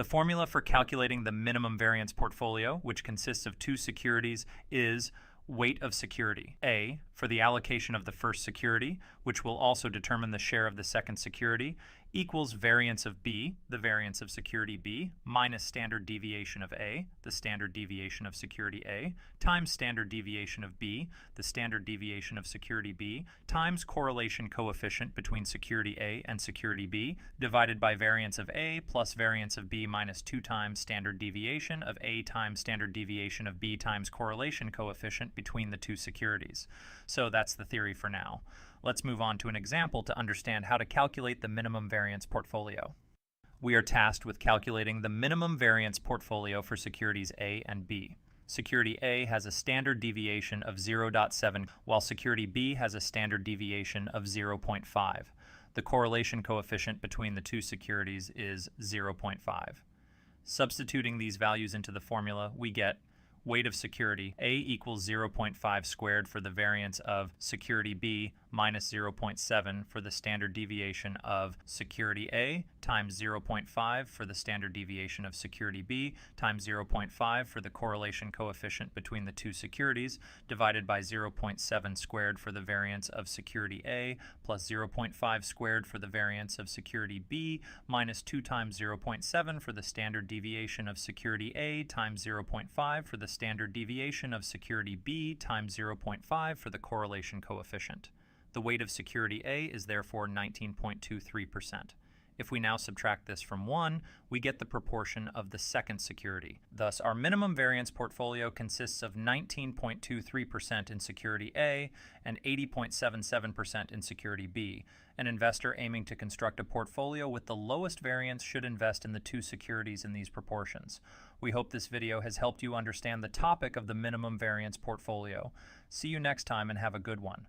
The formula for calculating the minimum variance portfolio, which consists of two securities, is weight of security, A, for the allocation of the first security, which will also determine the share of the second security, equals variance of B, the variance of security B, minus standard deviation of A, the standard deviation of security A, times standard deviation of B, the standard deviation of security B, times correlation coefficient between security A and security B, divided by variance of A plus variance of B minus 2 times standard deviation of A times standard deviation of B times correlation coefficient between the two securities. So that's the theory for now. Let's move on to an example to understand how to calculate the minimum variance portfolio. We are tasked with calculating the minimum variance portfolio for securities A and B. Security A has a standard deviation of 0.7, while security B has a standard deviation of 0.5. The correlation coefficient between the two securities is 0.5. Substituting these values into the formula, we get weight of security A equals 0.5 squared for the variance of security B minus 0.7 for the standard deviation of security A times 0.5 for the standard deviation of security B times 0.5 for the correlation coefficient between the two securities divided by 0.7 squared for the variance of security A plus 0.5 squared for the variance of security B minus 2 times 0.7 for the standard deviation of security A times 0.5 for the standard deviation of security B times 0.5 for the correlation coefficient. The weight of security A is therefore 19.23%. If we now subtract this from 1, we get the proportion of the second security. Thus, our minimum variance portfolio consists of 19.23% in security A and 80.77% in security B. An investor aiming to construct a portfolio with the lowest variance should invest in the two securities in these proportions. We hope this video has helped you understand the topic of the minimum variance portfolio. See you next time and have a good one.